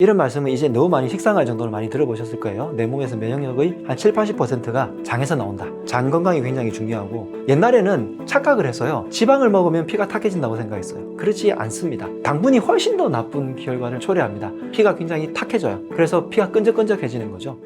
이런 말씀은 이제 너무 많이 식상할 정도로 많이 들어보셨을 거예요. 내 몸에서 면역력의 한 70~80%가 장에서 나온다. 장 건강이 굉장히 중요하고, 옛날에는 착각을 했어요. 지방을 먹으면 피가 탁해진다고 생각했어요. 그렇지 않습니다. 당분이 훨씬 더 나쁜 결과를 초래합니다. 피가 굉장히 탁해져요. 그래서 피가 끈적끈적해지는 거죠.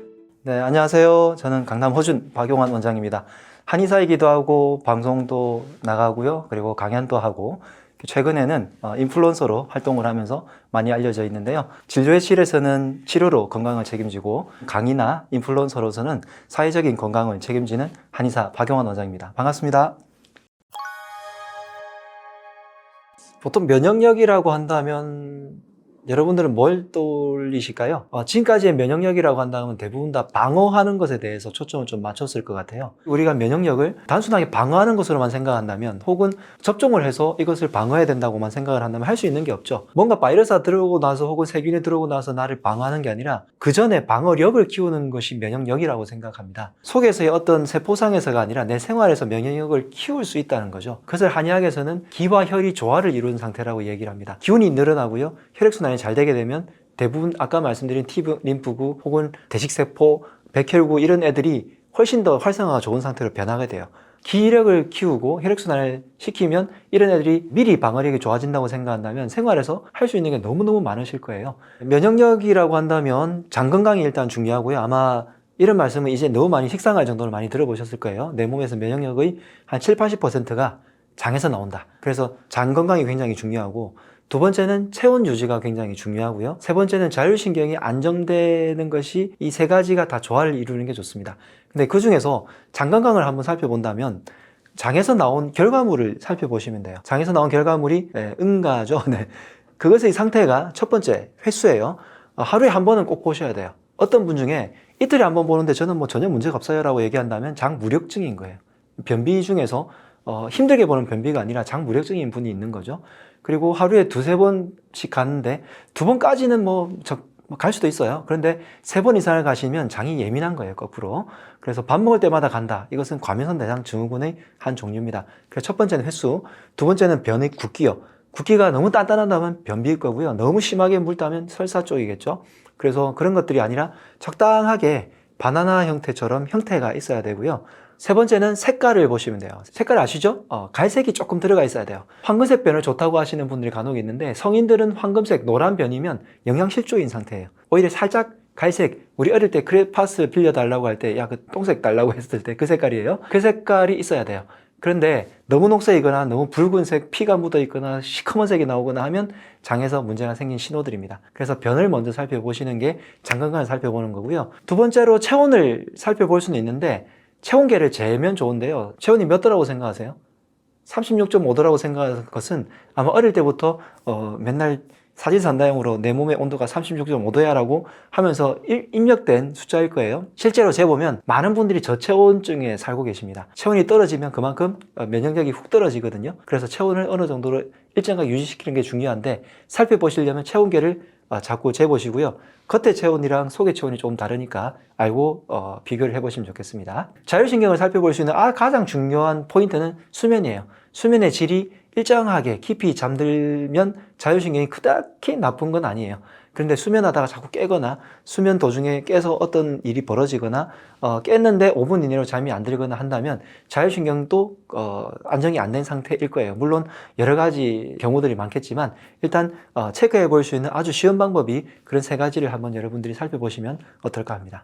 네, 안녕하세요. 저는 강남 허준 박용환 원장입니다. 한의사이기도 하고 방송도 나가고요. 그리고 강연도 하고, 최근에는 인플루언서로 활동을 하면서 많이 알려져 있는데요. 진료의실에서는 치료로 건강을 책임지고, 강의나 인플루언서로서는 사회적인 건강을 책임지는 한의사 박용환 원장입니다. 반갑습니다. 보통 면역력이라고 한다면 여러분들은 뭘 떠올리실까요? 지금까지의 면역력이라고 한다면 대부분 다 방어하는 것에 대해서 초점을 좀 맞췄을 것 같아요. 우리가 면역력을 단순하게 방어하는 것으로만 생각한다면, 혹은 접종을 해서 이것을 방어해야 된다고만 생각을 한다면 할 수 있는 게 없죠. 뭔가 바이러스가 들어오고 나서 혹은 세균이 들어오고 나서 나를 방어하는 게 아니라 그 전에 방어력을 키우는 것이 면역력이라고 생각합니다. 속에서의 어떤 세포상에서가 아니라 내 생활에서 면역력을 키울 수 있다는 거죠. 그것을 한의학에서는 기와 혈이 조화를 이루는 상태라고 얘기를 합니다. 기운이 늘어나고요, 혈액순환이 잘 되게 되면 대부분 아까 말씀드린 T 림프구 혹은 대식세포, 백혈구 이런 애들이 훨씬 더 활성화가 좋은 상태로 변하게 돼요. 기력을 키우고 혈액순환을 시키면 이런 애들이 미리 방어력이 좋아진다고 생각한다면 생활에서 할 수 있는 게 너무너무 많으실 거예요. 면역력이라고 한다면 장 건강이 일단 중요하고요. 아마 이런 말씀은 이제 너무 많이 식상할 정도로 많이 들어보셨을 거예요. 내 몸에서 면역력의 한 70~80%가 장에서 나온다. 그래서 장 건강이 굉장히 중요하고, 두 번째는 체온 유지가 굉장히 중요하고요. 세 번째는 자율신경이 안정되는 것이, 이 세 가지가 다 조화를 이루는 게 좋습니다. 근데 그 중에서 장 건강을 한번 살펴본다면 장에서 나온 결과물을 살펴보시면 돼요. 장에서 나온 결과물이 응가죠. 네. 그것의 상태가 첫 번째 횟수예요. 하루에 한 번은 꼭 보셔야 돼요. 어떤 분 중에 이틀에 한 번 보는데 저는 뭐 전혀 문제가 없어요 라고 얘기한다면 장 무력증인 거예요. 변비 중에서 힘들게 보는 변비가 아니라 장 무력증인 분이 있는 거죠. 그리고 하루에 2~3번씩 가는데 2번까지는 갈 수도 있어요. 그런데 3번 이상을 가시면 장이 예민한 거예요, 거꾸로. 그래서 밥 먹을 때마다 간다. 이것은 과민성 대장 증후군의 한 종류입니다. 그래서 첫 번째는 횟수, 두 번째는 변의 굵기요. 굵기가 너무 단단하다면 변비일 거고요. 너무 심하게 물다면 설사 쪽이겠죠. 그래서 그런 것들이 아니라 적당하게 바나나 형태처럼 형태가 있어야 되고요. 세 번째는 색깔을 보시면 돼요. 색깔 아시죠? 갈색이 조금 들어가 있어야 돼요. 황금색 변을 좋다고 하시는 분들이 간혹 있는데, 성인들은 황금색, 노란 변이면 영양실조인 상태예요. 오히려 살짝 갈색, 우리 어릴 때 크레파스 빌려달라고 할 때, 야, 그 똥색 달라고 했을 때 그 색깔이에요. 그 색깔이 있어야 돼요. 그런데 너무 녹색이거나 너무 붉은색, 피가 묻어 있거나 시커먼색이 나오거나 하면 장에서 문제가 생긴 신호들입니다. 그래서 변을 먼저 살펴보시는 게 장 건강을 살펴보는 거고요. 두 번째로 체온을 살펴볼 수는 있는데, 체온계를 재면 좋은데요. 체온이 몇 도라고 생각하세요? 36.5도라고 생각하는 것은 아마 어릴 때부터 맨날 사진산다형으로 내 몸의 온도가 36.5도야 라고 하면서 입력된 숫자일 거예요. 실제로 재보면 많은 분들이 저체온증에 살고 계십니다. 체온이 떨어지면 그만큼 면역력이 훅 떨어지거든요. 그래서 체온을 어느 정도로 일정하게 유지시키는 게 중요한데, 살펴보시려면 체온계를 자꾸 재보시고요. 겉의 체온이랑 속의 체온이 조금 다르니까 알고 비교를 해보시면 좋겠습니다. 자율신경을 살펴볼 수 있는 가장 중요한 포인트는 수면이에요. 수면의 질이 일정하게 깊이 잠들면 자율신경이 그닥히 나쁜 건 아니에요. 그런데 수면하다가 자꾸 깨거나 수면 도중에 깨서 어떤 일이 벌어지거나 깼는데 5분 이내로 잠이 안 들거나 한다면 자율신경도 안정이 안 된 상태일 거예요. 물론 여러 가지 경우들이 많겠지만 일단 체크해 볼 수 있는 아주 쉬운 방법이 그런 세 가지를 한번 여러분들이 살펴보시면 어떨까 합니다.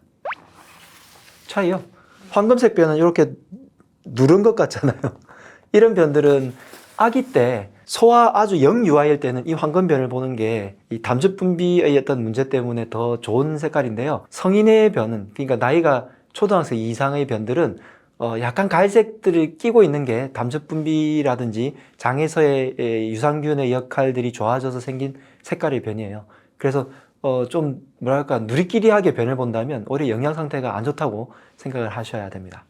차이요. 황금색 변은 이렇게 누른 것 같잖아요. 이런 변들은 아기 때 소아 아주 영유아일 때는 이 황금변을 보는 게 이 담즙 분비의 어떤 문제 때문에 더 좋은 색깔인데요. 성인의 변은, 그러니까 나이가 초등학생 이상의 변들은 약간 갈색들을 끼고 있는 게 담즙 분비라든지 장에서의 유산균의 역할들이 좋아져서 생긴 색깔의 변이에요. 그래서 좀 뭐랄까 누리끼리하게 변을 본다면 오히려 영양 상태가 안 좋다고 생각을 하셔야 됩니다.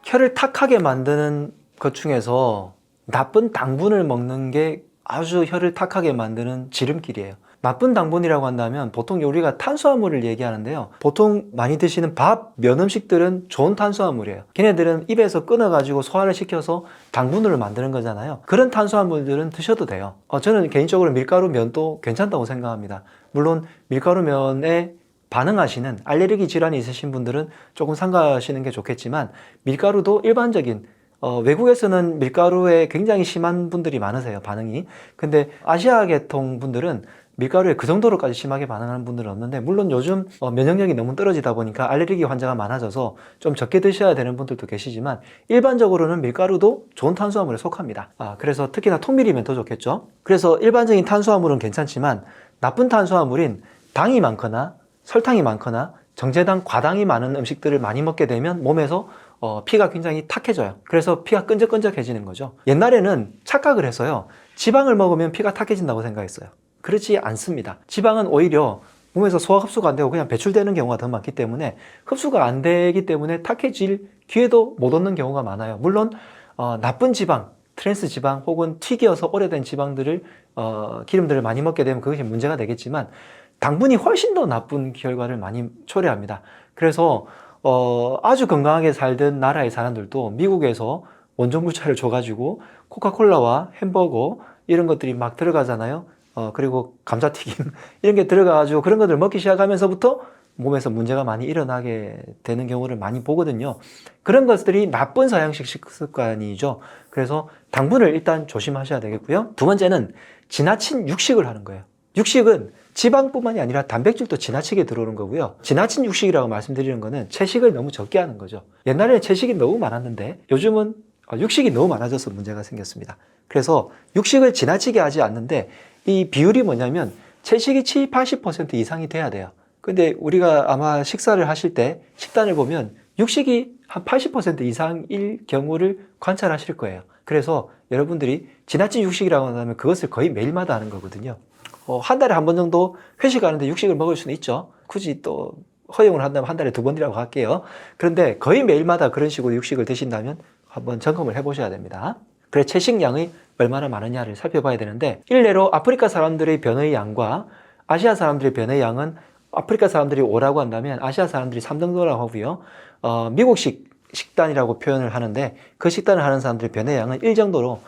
혈을 탁하게 만드는 것 중에서 나쁜 당분을 먹는 게 아주 혀를 탁하게 만드는 지름길이에요. 나쁜 당분이라고 한다면 보통 우리가 탄수화물을 얘기하는데요. 보통 많이 드시는 밥, 면 음식들은 좋은 탄수화물이에요. 걔네들은 입에서 끊어가지고 소화를 시켜서 당분으로 만드는 거잖아요. 그런 탄수화물들은 드셔도 돼요. 저는 개인적으로 밀가루 면도 괜찮다고 생각합니다. 물론 밀가루 면에 반응하시는 알레르기 질환이 있으신 분들은 조금 삼가하시는 게 좋겠지만 밀가루도 일반적인 외국에서는 밀가루에 굉장히 심한 분들이 많으세요, 반응이. 근데 아시아 계통 분들은 밀가루에 그 정도로까지 심하게 반응하는 분들은 없는데, 물론 요즘 면역력이 너무 떨어지다 보니까 알레르기 환자가 많아져서 좀 적게 드셔야 되는 분들도 계시지만 일반적으로는 밀가루도 좋은 탄수화물에 속합니다. 그래서 특히나 통밀이면 더 좋겠죠. 그래서 일반적인 탄수화물은 괜찮지만 나쁜 탄수화물인 당이 많거나 설탕이 많거나 정제당, 과당이 많은 음식들을 많이 먹게 되면 몸에서 피가 굉장히 탁해져요. 그래서 피가 끈적끈적해지는 거죠. 옛날에는 착각을 해서요, 지방을 먹으면 피가 탁해진다고 생각했어요. 그렇지 않습니다. 지방은 오히려 몸에서 소화 흡수가 안 되고 그냥 배출되는 경우가 더 많기 때문에, 흡수가 안 되기 때문에 탁해질 기회도 못 얻는 경우가 많아요. 물론 나쁜 지방, 트랜스 지방 혹은 튀겨서 오래된 지방들을 기름들을 많이 먹게 되면 그것이 문제가 되겠지만, 당분이 훨씬 더 나쁜 결과를 많이 초래합니다. 그래서 아주 건강하게 살던 나라의 사람들도 미국에서 원종부차를 줘가지고 코카콜라와 햄버거 이런 것들이 막 들어가잖아요. 그리고 감자튀김 이런 게 들어가가지고 그런 것들을 먹기 시작하면서부터 몸에서 문제가 많이 일어나게 되는 경우를 많이 보거든요. 그런 것들이 나쁜 서양식 식습관이죠. 그래서 당분을 일단 조심하셔야 되겠고요. 두 번째는 지나친 육식을 하는 거예요. 육식은 지방뿐만이 아니라 단백질도 지나치게 들어오는 거고요. 지나친 육식이라고 말씀드리는 거는 채식을 너무 적게 하는 거죠. 옛날에는 채식이 너무 많았는데 요즘은 육식이 너무 많아져서 문제가 생겼습니다. 그래서 육식을 지나치게 하지 않는데, 이 비율이 뭐냐면 채식이 70, 80% 이상이 돼야 돼요. 근데 우리가 아마 식사를 하실 때 식단을 보면 육식이 한 80% 이상일 경우를 관찰하실 거예요. 그래서 여러분들이 지나친 육식이라고 한다면 그것을 거의 매일마다 하는 거거든요. 한 달에 한 번 정도 회식하는데 육식을 먹을 수는 있죠. 굳이 또 허용을 한다면 한 달에 2번이라고 할게요. 그런데 거의 매일마다 그런 식으로 육식을 드신다면 한번 점검을 해보셔야 됩니다. 그래, 채식량이 얼마나 많으냐를 살펴봐야 되는데, 일례로 아프리카 사람들의 변의 양과 아시아 사람들의 변의 양은 아프리카 사람들이 5라고 한다면 아시아 사람들이 3정도라고 하고요. 미국식 식단이라고 표현을 하는데 그 식단을 하는 사람들의 변의 양은 1 정도로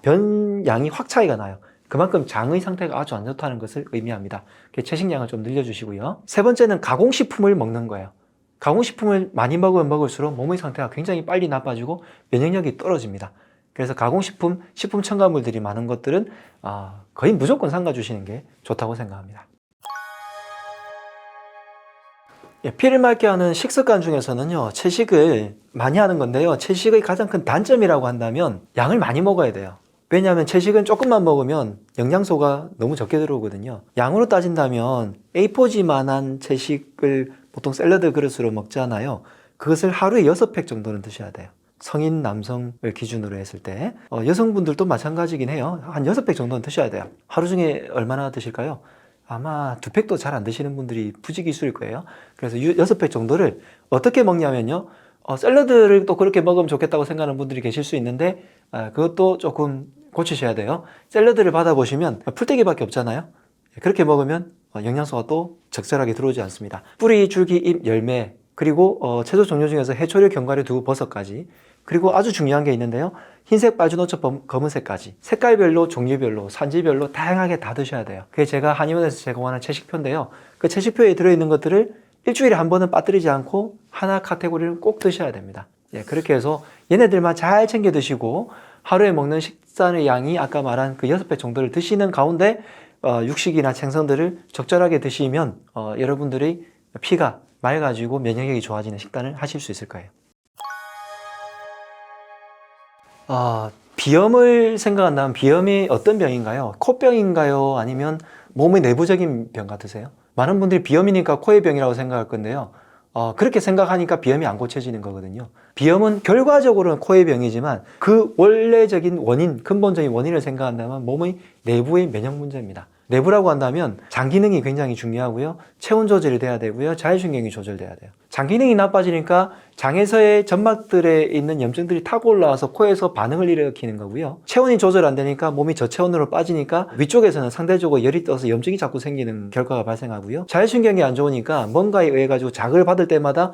변양이 확 차이가 나요. 그만큼 장의 상태가 아주 안 좋다는 것을 의미합니다. 채식량을 좀 늘려주시고요. 세 번째는 가공식품을 먹는 거예요. 가공식품을 많이 먹으면 먹을수록 몸의 상태가 굉장히 빨리 나빠지고 면역력이 떨어집니다. 그래서 가공식품, 식품 첨가물들이 많은 것들은 거의 무조건 삼가 주시는 게 좋다고 생각합니다. 피를 맑게 하는 식습관 중에서는요, 채식을 많이 하는 건데요, 채식의 가장 큰 단점이라고 한다면 양을 많이 먹어야 돼요. 왜냐하면 채식은 조금만 먹으면 영양소가 너무 적게 들어오거든요. 양으로 따진다면 A4지만한 채식을 보통 샐러드 그릇으로 먹잖아요. 그것을 하루에 6팩 정도는 드셔야 돼요. 성인 남성을 기준으로 했을 때. 여성분들도 마찬가지긴 해요. 한 6팩 정도는 드셔야 돼요. 하루 중에 얼마나 드실까요? 아마 2팩도 잘 안 드시는 분들이 부지기수일 거예요. 그래서 6팩 정도를 어떻게 먹냐면요, 샐러드를 또 그렇게 먹으면 좋겠다고 생각하는 분들이 계실 수 있는데 그것도 조금 고치셔야 돼요. 샐러드를 받아보시면 풀떼기밖에 없잖아요. 그렇게 먹으면 영양소가 또 적절하게 들어오지 않습니다. 뿌리, 줄기, 잎, 열매, 그리고 채소 종류 중에서 해초류, 견과류, 두부, 버섯까지, 그리고 아주 중요한 게 있는데요, 흰색, 빨주노초, 검은색까지 색깔별로, 종류별로, 산지별로 다양하게 다 드셔야 돼요. 그게 제가 한의원에서 제공하는 채식표인데요, 그 채식표에 들어있는 것들을 일주일에 한 번은 빠뜨리지 않고 하나 카테고리를 꼭 드셔야 됩니다. 그렇게 해서 얘네들만 잘 챙겨 드시고 하루에 먹는 식단의 양이 아까 말한 그 6배 정도를 드시는 가운데 육식이나 생선들을 적절하게 드시면 여러분들이 피가 맑아지고 면역력이 좋아지는 식단을 하실 수 있을 거예요. 비염을 생각한다면 비염이 어떤 병인가요? 코병인가요? 아니면 몸의 내부적인 병 같으세요? 많은 분들이 비염이니까 코의 병이라고 생각할 건데요, 그렇게 생각하니까 비염이 안 고쳐지는 거거든요. 비염은 결과적으로는 코의 병이지만 그 원래적인 원인, 근본적인 원인을 생각한다면 몸의 내부의 면역 문제입니다. 내부라고 한다면 장 기능이 굉장히 중요하고요. 체온 조절이 돼야 되고요. 자율신경이 조절돼야 돼요. 장 기능이 나빠지니까 장에서의 점막들에 있는 염증들이 타고 올라와서 코에서 반응을 일으키는 거고요. 체온이 조절 안 되니까 몸이 저체온으로 빠지니까 위쪽에서는 상대적으로 열이 떠서 염증이 자꾸 생기는 결과가 발생하고요. 자율신경이 안 좋으니까 뭔가에 의해 가지고 자극을 받을 때마다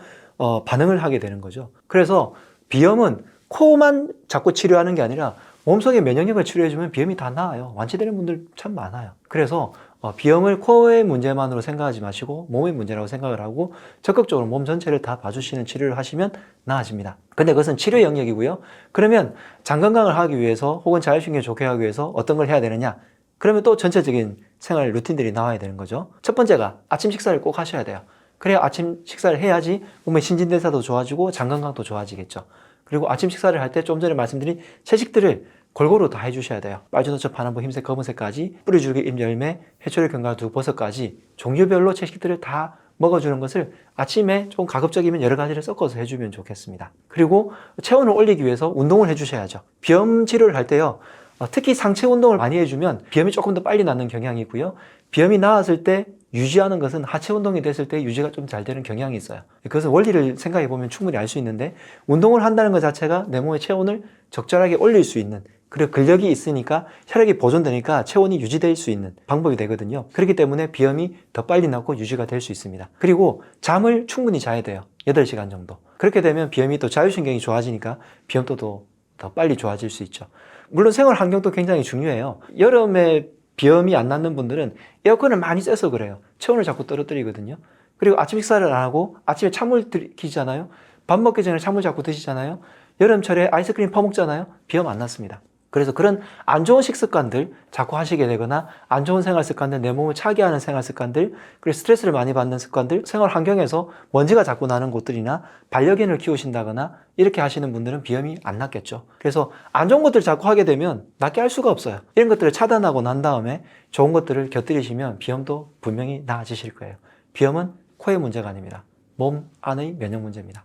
반응을 하게 되는 거죠. 그래서 비염은 코만 자꾸 치료하는 게 아니라 몸속의 면역력을 치료해주면 비염이 다 나아요. 완치되는 분들 참 많아요. 그래서 비염을 코의 문제만으로 생각하지 마시고 몸의 문제라고 생각을 하고 적극적으로 몸 전체를 다 봐주시는 치료를 하시면 나아집니다. 근데 그것은 치료 영역이고요. 그러면 장 건강을 하기 위해서 혹은 자율신경을 좋게 하기 위해서 어떤 걸 해야 되느냐? 그러면 또 전체적인 생활 루틴들이 나와야 되는 거죠. 첫 번째가 아침 식사를 꼭 하셔야 돼요. 그래야 아침 식사를 해야지 몸의 신진대사도 좋아지고 장 건강도 좋아지겠죠. 그리고 아침 식사를 할 때 좀 전에 말씀드린 채식들을 골고루 다 해주셔야 돼요. 빨주노초, 파남보, 흰색, 검은색까지 뿌리줄기, 잎열매, 해초리, 견과류, 버섯까지 종류별로 채식들을 다 먹어주는 것을 아침에 좀 가급적이면 여러 가지를 섞어서 해주면 좋겠습니다. 그리고 체온을 올리기 위해서 운동을 해주셔야죠. 비염 치료를 할 때요. 특히 상체 운동을 많이 해주면 비염이 조금 더 빨리 낫는 경향이 있고요. 비염이 나았을 때 유지하는 것은 하체 운동이 됐을 때 유지가 좀 잘 되는 경향이 있어요. 그것은 원리를 생각해 보면 충분히 알 수 있는데 운동을 한다는 것 자체가 내 몸의 체온을 적절하게 올릴 수 있는 그리고 근력이 있으니까 혈액이 보존되니까 체온이 유지될 수 있는 방법이 되거든요. 그렇기 때문에 비염이 더 빨리 낫고 유지가 될 수 있습니다. 그리고 잠을 충분히 자야 돼요. 8시간 정도. 그렇게 되면 비염이 또 자율신경이 좋아지니까 비염도 더 빨리 좋아질 수 있죠. 물론 생활 환경도 굉장히 중요해요. 여름에 비염이 안 낫는 분들은 에어컨을 많이 쐬서 그래요. 체온을 자꾸 떨어뜨리거든요. 그리고 아침 식사를 안 하고 아침에 찬물 드시잖아요. 밥 먹기 전에 찬물 자꾸 드시잖아요. 여름철에 아이스크림 퍼먹잖아요. 비염 안 낫습니다. 그래서 그런 안 좋은 식습관들 자꾸 하시게 되거나 안 좋은 생활 습관들, 내 몸을 차게 하는 생활 습관들, 그리고 스트레스를 많이 받는 습관들, 생활 환경에서 먼지가 자꾸 나는 곳들이나 반려견을 키우신다거나 이렇게 하시는 분들은 비염이 안 낫겠죠. 그래서 안 좋은 것들을 자꾸 하게 되면 낫게 할 수가 없어요. 이런 것들을 차단하고 난 다음에 좋은 것들을 곁들이시면 비염도 분명히 나아지실 거예요. 비염은 코의 문제가 아닙니다. 몸 안의 면역 문제입니다.